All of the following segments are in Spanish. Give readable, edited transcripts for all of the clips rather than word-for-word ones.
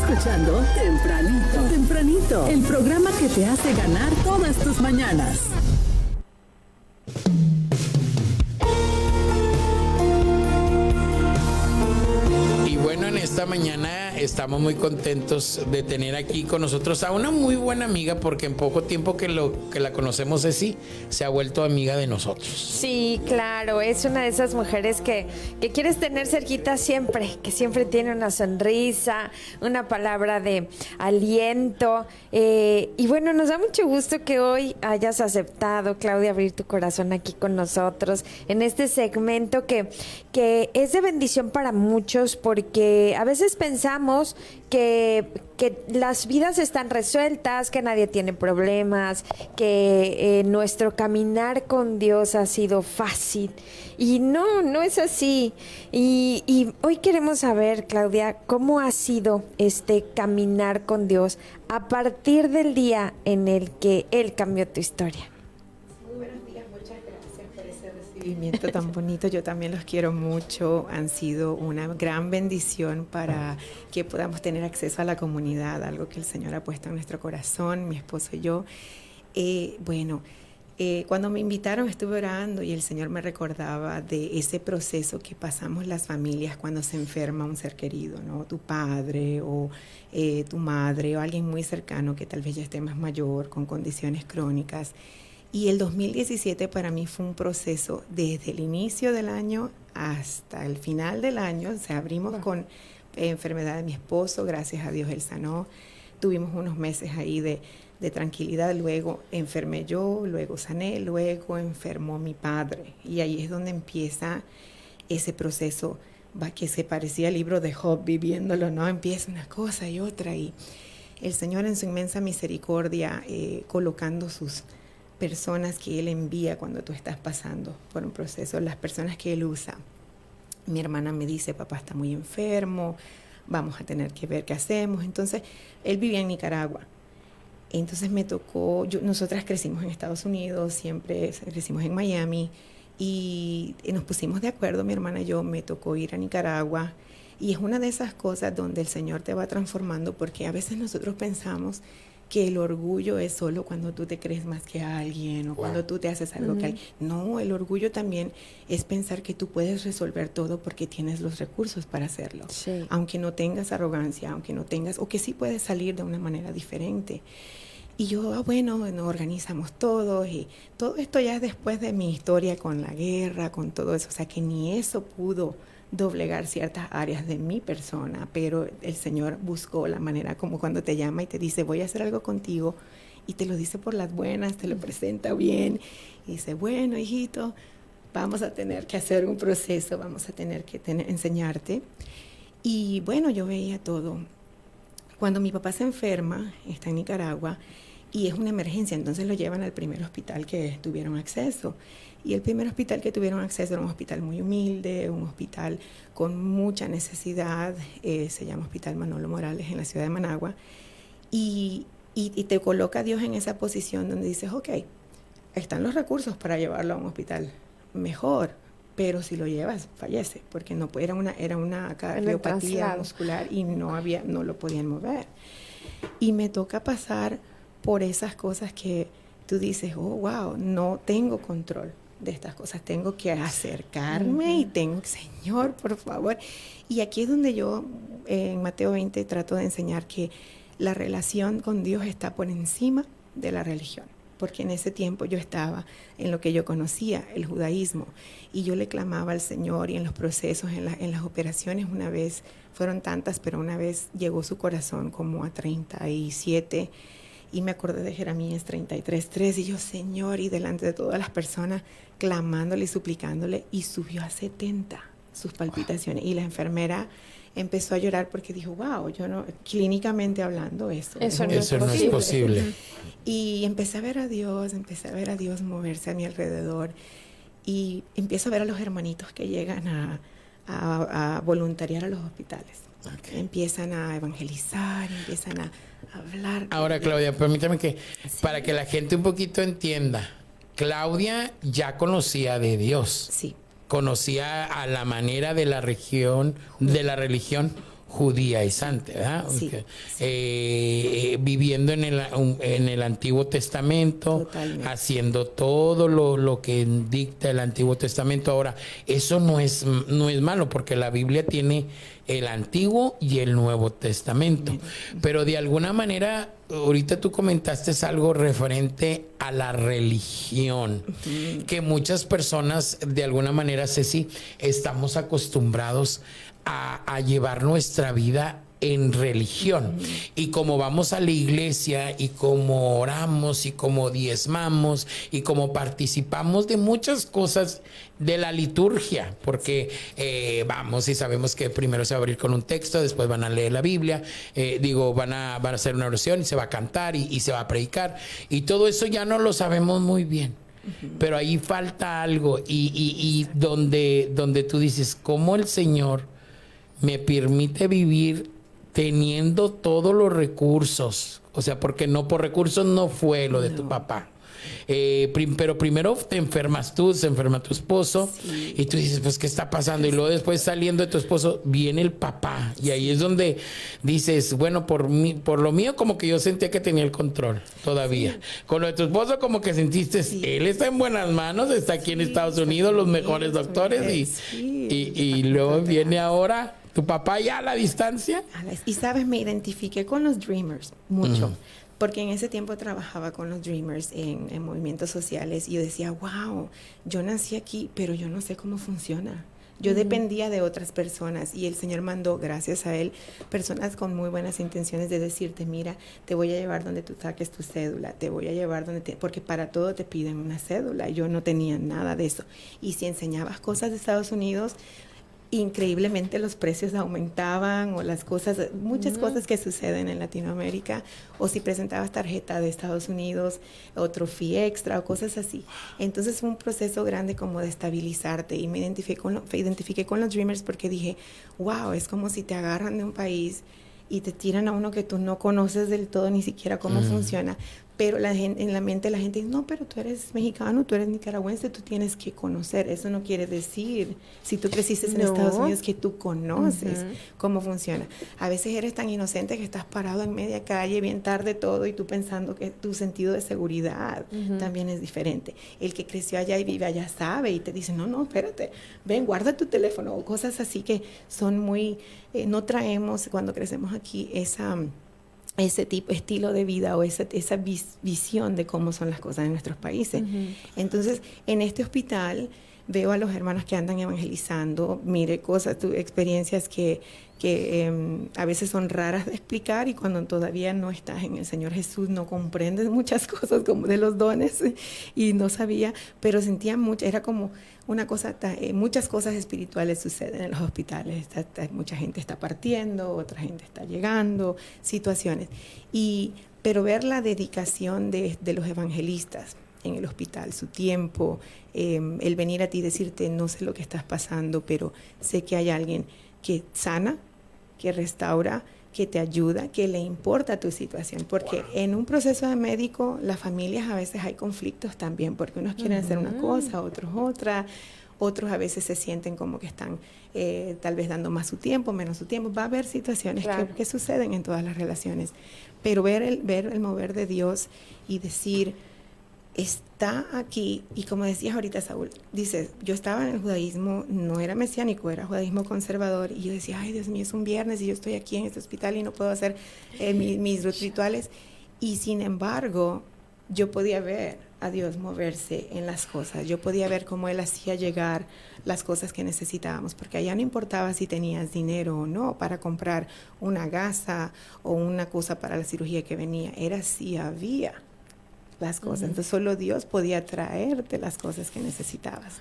escuchando Tempranito. Tempranito, el programa que te hace ganar todas tus mañanas. Y bueno, en esta mañana estamos muy contentos de tener aquí con nosotros a una muy buena amiga, porque en poco tiempo que la conocemos, Ceci, se ha vuelto amiga de nosotros. Sí, claro, es una de esas mujeres que quieres tener cerquita siempre, que siempre tiene una sonrisa, una palabra de aliento. Y bueno, nos da mucho gusto que hoy hayas aceptado, Claudia, abrir tu corazón aquí con nosotros en este segmento que es de bendición para muchos, porque a veces pensamos que las vidas están resueltas, que nadie tiene problemas, que nuestro caminar con Dios ha sido fácil. Y no es así. Y hoy queremos saber, Claudia, cómo ha sido este caminar con Dios a partir del día en el que Él cambió tu historia. Recibimiento tan bonito, yo también los quiero mucho, han sido una gran bendición para que podamos tener acceso a la comunidad, algo que el Señor ha puesto en nuestro corazón, mi esposo y yo. Cuando me invitaron estuve orando y el Señor me recordaba de ese proceso que pasamos las familias cuando se enferma un ser querido, ¿no? Tu padre o tu madre o alguien muy cercano que tal vez ya esté más mayor, con condiciones crónicas. Y el 2017 para mí fue un proceso desde el inicio del año hasta el final del año. O sea, abrimos con enfermedad de mi esposo, gracias a Dios él sanó. Tuvimos unos meses ahí de tranquilidad, luego enfermé yo, luego sané, luego enfermó mi padre. Y ahí es donde empieza ese proceso que se parecía al libro de Job, viviéndolo, ¿no? Empieza una cosa y otra y el Señor en su inmensa misericordia colocando sus personas que Él envía cuando tú estás pasando por un proceso, las personas que Él usa. Mi hermana me dice, papá está muy enfermo, vamos a tener que ver qué hacemos. Entonces, él vivía en Nicaragua. Entonces me tocó, nosotras crecimos en Estados Unidos, siempre crecimos en Miami, y nos pusimos de acuerdo, mi hermana y yo, me tocó ir a Nicaragua. Y es una de esas cosas donde el Señor te va transformando, porque a veces nosotros pensamos que el orgullo es solo cuando tú te crees más que alguien o cuando tú te haces algo que alguien. No, el orgullo también es pensar que tú puedes resolver todo porque tienes los recursos para hacerlo. Sí. Aunque no tengas arrogancia, aunque no tengas, o que sí puedes salir de una manera diferente. Y yo, bueno, nos organizamos todos y todo esto ya es después de mi historia con la guerra, con todo eso. O sea, que ni eso pudo doblegar ciertas áreas de mi persona, pero el Señor buscó la manera, como cuando te llama y te dice voy a hacer algo contigo y te lo dice por las buenas, te lo presenta bien y dice, bueno, hijito, vamos a tener que hacer un proceso, vamos a tener que enseñarte. Y bueno, yo veía todo. Cuando mi papá se enferma, está en Nicaragua y es una emergencia, entonces lo llevan al primer hospital que tuvieron acceso. Y el primer hospital que tuvieron acceso era un hospital muy humilde, un hospital con mucha necesidad, se llama Hospital Manolo Morales en la ciudad de Managua, y te coloca Dios en esa posición donde dices, ok, están los recursos para llevarlo a un hospital mejor, pero si lo llevas, fallece, porque no era una cardiopatía muscular y no lo podían mover. Y me toca pasar por esas cosas que tú dices, oh, wow, no tengo control de estas cosas, tengo que acercarme y tengo, Señor, por favor. Y aquí es donde yo, en Mateo 20, trato de enseñar que la relación con Dios está por encima de la religión, porque en ese tiempo yo estaba en lo que yo conocía, el judaísmo, y yo le clamaba al Señor y en los procesos, en las operaciones una vez, fueron tantas, pero una vez llegó su corazón como a 37, y me acordé de Jeremías 33:3 y yo, Señor, y delante de todas las personas clamándole y suplicándole, y subió a 70 sus palpitaciones. Y la enfermera empezó a llorar porque dijo, wow, yo no, clínicamente hablando, eso no es posible. Y empecé a ver a Dios moverse a mi alrededor, y empiezo a ver a los hermanitos que llegan a voluntariar a los hospitales. Okay. Empiezan a evangelizar, empiezan a hablar. Ahora, Claudia, permítame que, para que la gente un poquito entienda, Claudia ya conocía de Dios. Sí. Conocía a la manera de la religión judaizante, ¿verdad? Sí, Viviendo en el Antiguo Testamento, Totalmente. haciendo todo lo que dicta el Antiguo Testamento. Ahora, eso no es malo, porque la Biblia tiene el Antiguo y el Nuevo Testamento. Pero de alguna manera, ahorita tú comentaste algo referente a la religión, que muchas personas de alguna manera, Ceci, estamos acostumbrados a llevar nuestra vida en religión. Y como vamos a la iglesia y como oramos y como diezmamos y como participamos de muchas cosas de la liturgia, porque vamos y sabemos que primero se va a abrir con un texto, después van a leer la Biblia, van a hacer una oración y se va a cantar y se va a predicar, y todo eso ya no lo sabemos muy bien. Pero ahí falta algo, y donde tú dices, ¿cómo el Señor me permite vivir teniendo todos los recursos? O sea, porque no, por recursos no fue lo de tu papá. Pero primero te enfermas tú, se enferma tu esposo, y tú dices, pues, ¿qué está pasando? Y luego después, saliendo de tu esposo, viene el papá, y ahí es donde dices, bueno, por lo mío, como que yo sentía que tenía el control todavía. Con lo de tu esposo, como que sentiste, él está en buenas manos, está aquí en Estados Unidos, los mejores doctores, y luego viene ahora tu papá ya a la distancia. Y sabes, me identifiqué con los Dreamers mucho. Porque en ese tiempo trabajaba con los Dreamers en movimientos sociales, y yo decía, wow, yo nací aquí, pero yo no sé cómo funciona. Yo dependía de otras personas, y el Señor mandó, gracias a Él, personas con muy buenas intenciones de decirte, mira, te voy a llevar donde tú saques tu cédula, te voy a llevar porque para todo te piden una cédula. Yo no tenía nada de eso. Y si enseñabas cosas de Estados Unidos, increíblemente los precios aumentaban, o las cosas, muchas cosas que suceden en Latinoamérica, o si presentabas tarjeta de Estados Unidos, otro fee extra o cosas así. Entonces fue un proceso grande como de estabilizarte, y me identifiqué con los Dreamers, porque dije, wow, es como si te agarran de un país y te tiran a uno que tú no conoces del todo ni siquiera cómo funciona. Pero en la mente la gente dice, no, pero tú eres mexicano, tú eres nicaragüense, tú tienes que conocer. Eso no quiere decir, si tú creciste en Estados Unidos, que tú conoces cómo funciona. A veces eres tan inocente que estás parado en media calle, bien tarde todo, y tú pensando que tu sentido de seguridad también es diferente. El que creció allá y vive allá sabe, y te dice, no, espérate, ven, guarda tu teléfono, o cosas así que son muy... no traemos, cuando crecemos aquí, ese estilo de vida, o esa visión de cómo son las cosas en nuestros países. Entonces, en este hospital veo a los hermanos que andan evangelizando, mire experiencias que a veces son raras de explicar, y cuando todavía no estás en el Señor Jesús no comprendes muchas cosas como de los dones, y no sabía, pero sentía mucho, era como una cosa, muchas cosas espirituales suceden en los hospitales, mucha gente está partiendo, otra gente está llegando, situaciones, pero ver la dedicación de los evangelistas en el hospital, su tiempo, el venir a ti y decirte, no sé lo que estás pasando, pero sé que hay alguien que sana, que restaura, que te ayuda, que le importa tu situación, porque en un proceso de médico, las familias a veces hay conflictos también, porque unos quieren hacer una cosa, otros otra, otros a veces se sienten como que están tal vez dando más su tiempo, menos su tiempo. Va a haber situaciones que suceden en todas las relaciones, pero ver el mover de Dios y decir, está aquí, y como decías ahorita, Saúl, dices, yo estaba en el judaísmo, no era mesiánico, era judaísmo conservador, y yo decía, ay, Dios mío, es un viernes y yo estoy aquí en este hospital y no puedo hacer mis rituales, y sin embargo, yo podía ver a Dios moverse en las cosas, yo podía ver cómo Él hacía llegar las cosas que necesitábamos, porque allá no importaba si tenías dinero o no para comprar una gasa o una cosa para la cirugía que venía, era si había las cosas. Entonces solo Dios podía traerte las cosas que necesitabas.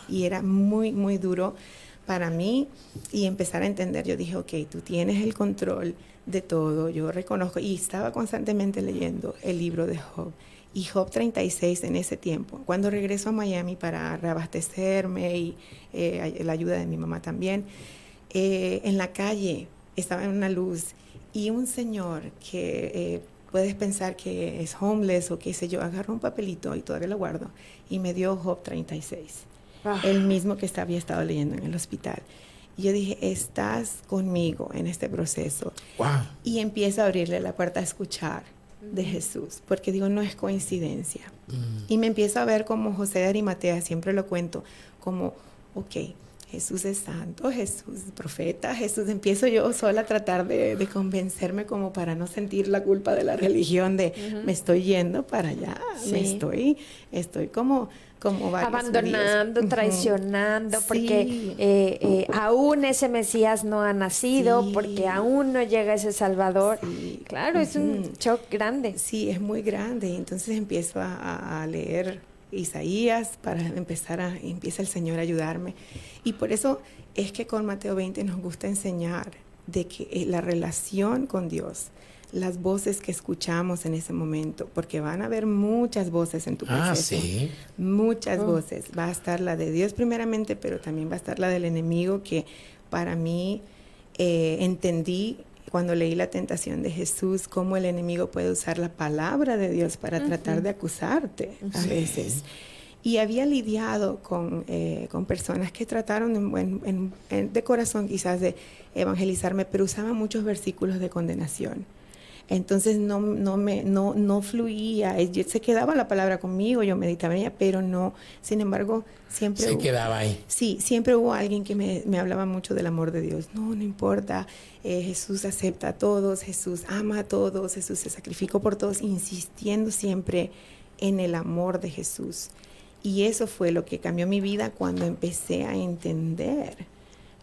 Y era muy, muy duro para mí, y empezar a entender. Yo dije, ok, tú tienes el control de todo, yo reconozco, y estaba constantemente leyendo el libro de Job. Y Job 36 en ese tiempo, cuando regreso a Miami para reabastecerme y la ayuda de mi mamá también, en la calle estaba en una luz, y un señor que... puedes pensar que es homeless o qué sé yo, agarró un papelito, y todavía lo guardo, y me dio Job 36, el mismo que había estado leyendo en el hospital. Y yo dije, estás conmigo en este proceso. Wow. Y empiezo a abrirle la puerta a escuchar de Jesús, porque digo, no es coincidencia. Y me empiezo a ver como José de Arimatea, siempre lo cuento, como, ok, Jesús es santo, Jesús es profeta, Jesús, empiezo yo sola a tratar de convencerme como para no sentir la culpa de la religión, de me estoy yendo para allá, Sí. estoy como varios Abandonando, judíos. traicionando, Sí. porque aún ese Mesías no ha nacido, Sí. porque aún no llega ese Salvador. Sí. Claro, es un shock grande. Sí, es muy grande. Entonces empiezo a leer Isaías para empieza el Señor a ayudarme. Y por eso es que con Mateo 20 nos gusta enseñar de que la relación con Dios, las voces que escuchamos en ese momento, porque van a haber muchas voces en tu proceso. Sí. Muchas voces. Va a estar la de Dios primeramente, pero también va a estar la del enemigo, que para mí entendí cuando leí La tentación de Jesús, cómo el enemigo puede usar la palabra de Dios para tratar de acusarte a veces. Y había lidiado con personas que trataron de corazón quizás de evangelizarme, pero usaban muchos versículos de condenación. Entonces no fluía, se quedaba la palabra conmigo, yo meditaba en ella, pero no, sin embargo, siempre quedaba ahí. Sí, siempre hubo alguien que me hablaba mucho del amor de Dios. No importa, Jesús acepta a todos, Jesús ama a todos, Jesús se sacrificó por todos, insistiendo siempre en el amor de Jesús. Y eso fue lo que cambió mi vida cuando empecé a entender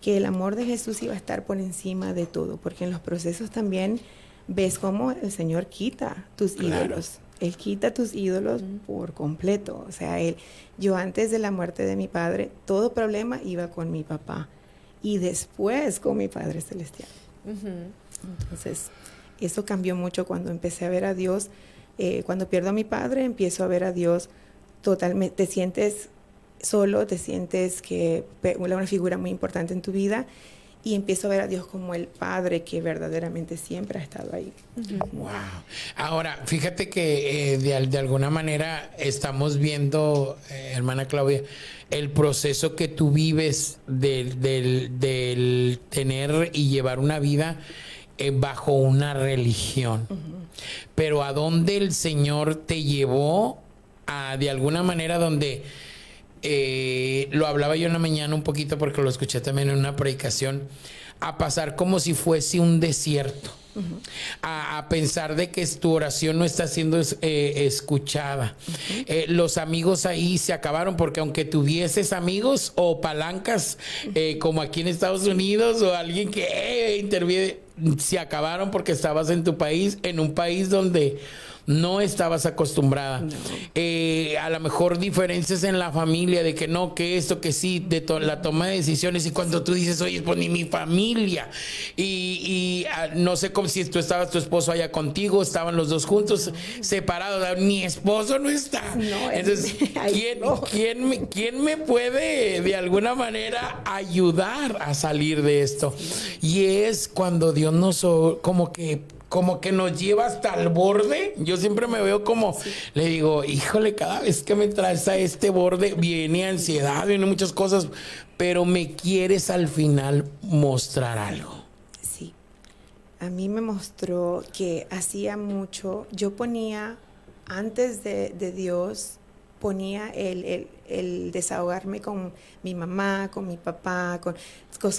que el amor de Jesús iba a estar por encima de todo, porque en los procesos también ves cómo el Señor quita tus ídolos. Él quita tus ídolos por completo. O sea, yo antes de la muerte de mi padre, todo problema iba con mi papá. Y después con mi Padre Celestial. Entonces, eso cambió mucho cuando empecé a ver a Dios. Cuando pierdo a mi padre, empiezo a ver a Dios totalmente. Te sientes solo, te sientes que una figura muy importante en tu vida. Y empiezo a ver a Dios como el Padre que verdaderamente siempre ha estado ahí. Wow. Ahora, fíjate que de alguna manera estamos viendo, hermana Claudia, el proceso que tú vives del tener y llevar una vida bajo una religión. Pero a dónde el Señor te llevó de alguna manera donde... lo hablaba yo en la mañana un poquito porque lo escuché también en una predicación, a pasar como si fuese un desierto, a pensar de que tu oración no está siendo escuchada. Los amigos ahí se acabaron, porque aunque tuvieses amigos o palancas como aquí en Estados Unidos, o alguien que interviene, se acabaron porque estabas en tu país, en un país donde no estabas acostumbrada. No. A lo mejor diferencias en la familia de que no, que esto, que sí, de la toma de decisiones. Y cuando tú dices, oye, pues ni mi familia. Y no sé cómo si tú estabas, tu esposo allá contigo, estaban los dos juntos, separados. Mi esposo no está. No, entonces, ¿quién me puede de alguna manera ayudar a salir de esto? Y es cuando Dios nos como que nos lleva hasta el borde. Yo siempre me veo como, le digo, híjole, cada vez que me traes a este borde, viene ansiedad, vienen muchas cosas, pero me quieres al final mostrar algo. Sí, a mí me mostró que hacía mucho, yo ponía, antes de Dios, ponía el desahogarme con mi mamá, con mi papá, con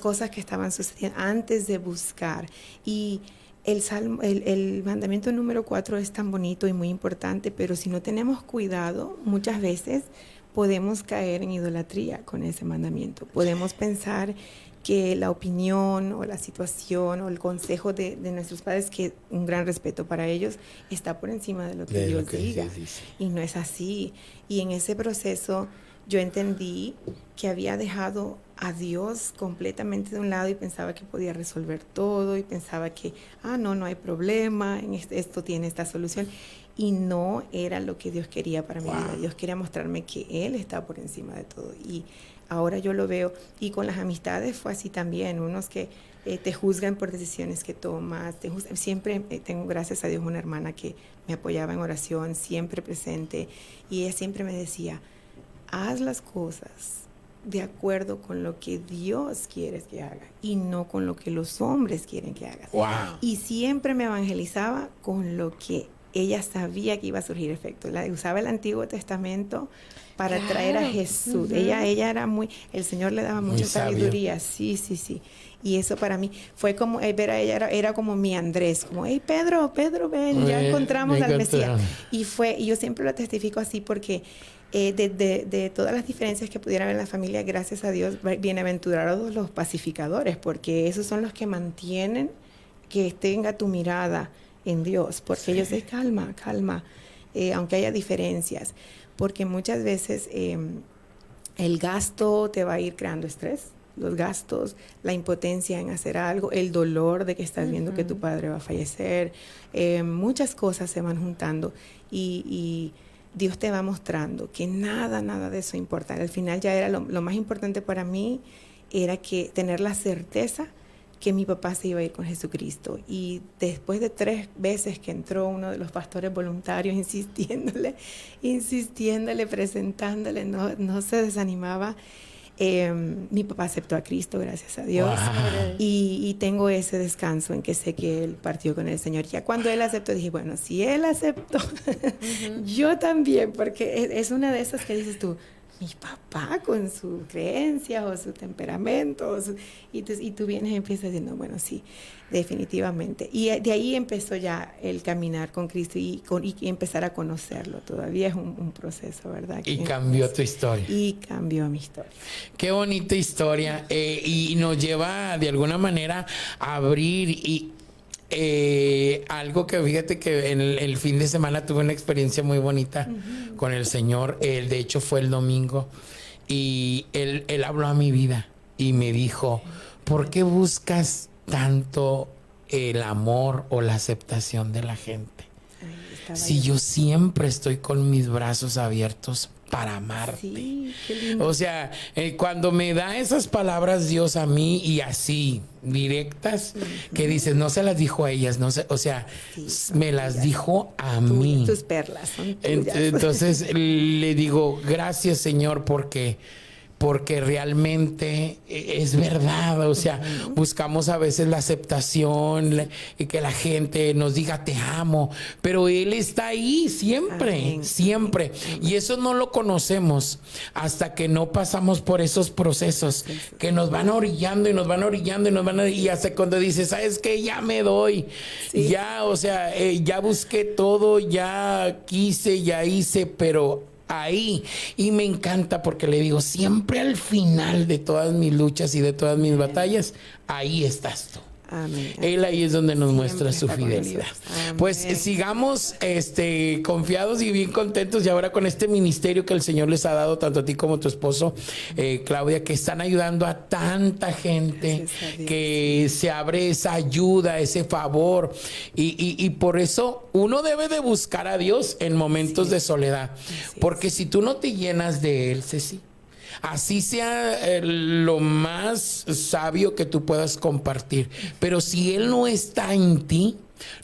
cosas que estaban sucediendo, antes de buscar. Y el mandamiento número 4 es tan bonito y muy importante, pero si no tenemos cuidado, muchas veces podemos caer en idolatría con ese mandamiento. Podemos pensar que la opinión o la situación o el consejo de nuestros padres, que un gran respeto para ellos, está por encima de lo que Dios diga. Y no es así. Y en ese proceso yo entendí que había dejado a Dios completamente de un lado y pensaba que podía resolver todo y pensaba que, no hay problema, esto tiene esta solución. Y no era lo que Dios quería para mi vida. Dios quería mostrarme que Él está por encima de todo. Y ahora yo lo veo. Y con las amistades fue así también. Unos que te juzgan por decisiones que tomas. Siempre tengo, gracias a Dios, una hermana que me apoyaba en oración, siempre presente. Y ella siempre me decía, haz las cosas de acuerdo con lo que Dios quiere que haga y no con lo que los hombres quieren que hagas. Wow. Y siempre me evangelizaba con lo que ella sabía que iba a surgir efecto. Usaba el Antiguo Testamento para traer a Jesús. Ella era el Señor le daba mucha sabiduría. Sí. Y eso para mí fue como, ver a ella era como mi Andrés, como, hey Pedro, ven, ya encontramos al Mesías. Y yo siempre lo testifico así porque de todas las diferencias que pudiera haber en la familia, gracias a Dios, bienaventurados los pacificadores, porque esos son los que mantienen que tenga tu mirada en Dios, porque ellos dicen calma, aunque haya diferencias, porque muchas veces el gasto te va a ir creando estrés, los gastos, la impotencia en hacer algo, el dolor de que estás viendo que tu padre va a fallecer, muchas cosas se van juntando y Dios te va mostrando que nada de eso importa. Al final ya era lo más importante para mí, era que tener la certeza que mi papá se iba a ir con Jesucristo. Y después de 3 veces que entró uno de los pastores voluntarios insistiéndole, presentándole, no se desanimaba. Mi papá aceptó a Cristo, gracias a Dios. Wow. Y tengo ese descanso en que sé que él partió con el Señor. Ya cuando él aceptó, dije, bueno, si él aceptó, yo también, porque es una de esas que dices tú, mi papá con su creencia o su temperamento, y tú vienes y empiezas diciendo, bueno, sí, definitivamente. Y de ahí empezó ya el caminar con Cristo y empezar a conocerlo. Todavía es un proceso, ¿verdad? Y cambió tu historia. Y cambió mi historia. Qué bonita historia. Y nos lleva de alguna manera a abrir algo que fíjate que en el fin de semana tuve una experiencia muy bonita con el Señor. De hecho fue el domingo y él habló a mi vida y me dijo, ¿por qué buscas tanto el amor o la aceptación de la gente? Si yo siempre estoy con mis brazos abiertos para amarte. Sí, qué lindo. O sea, cuando me da esas palabras Dios a mí y así, directas, que dices, no se las dijo a ellas, no sé, o sea, me las dijo a mí. Tus perlas son tuyas. Entonces le digo, gracias Señor, porque realmente es verdad, o sea, buscamos a veces la aceptación y que la gente nos diga te amo, pero Él está ahí siempre, amén, siempre, amén. Y eso no lo conocemos hasta que no pasamos por esos procesos que nos van orillando y hasta cuando dices, ¿sabes qué? Ya me doy, ya, o sea, ya busqué todo, ya quise, ya hice, pero ahí, y me encanta porque le digo, siempre al final de todas mis luchas y de todas mis batallas, ahí estás tú. Amén. Él ahí es donde nos muestra su fidelidad. Pues sigamos confiados y bien contentos y ahora con este ministerio que el Señor les ha dado tanto a ti como a tu esposo, Claudia, que están ayudando a tanta gente, que se abre esa ayuda, ese favor y por eso uno debe de buscar a Dios en momentos de soledad, porque si tú no te llenas de Él, Ceci, así sea lo más sabio que tú puedas compartir, pero si Él no está en ti,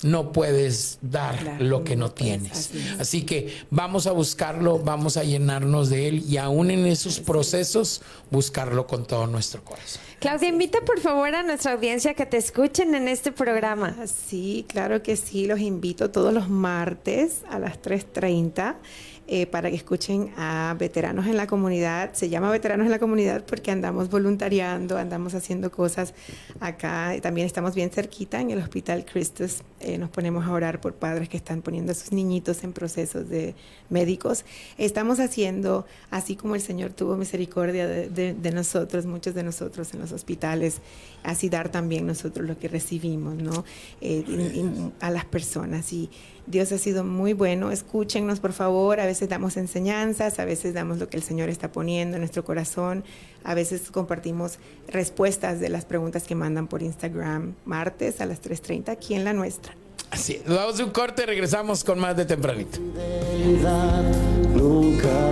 no puedes dar lo que no tienes. Así que vamos a buscarlo, vamos a llenarnos de Él y aún en esos procesos buscarlo con todo nuestro corazón. Claudia, invita por favor a nuestra audiencia que te escuchen en este programa. Sí, claro que sí, los invito todos los martes a las 3:30. Para que escuchen a Veteranos en la Comunidad. Se llama Veteranos en la Comunidad porque andamos voluntariando, andamos haciendo cosas acá. También estamos bien cerquita en el Hospital Christus. Nos ponemos a orar por padres que están poniendo a sus niñitos en procesos de médicos. Estamos haciendo, así como el Señor tuvo misericordia de nosotros, muchos de nosotros en los hospitales, así dar también nosotros lo que recibimos, ¿no? A las personas. Y Dios ha sido muy bueno. Escúchennos, por favor. A veces damos enseñanzas, a veces damos lo que el Señor está poniendo en nuestro corazón. A veces compartimos respuestas de las preguntas que mandan por Instagram, martes a las 3:30, aquí en La Nuestra. Así, damos un corte y regresamos con más de Tempranito. Nunca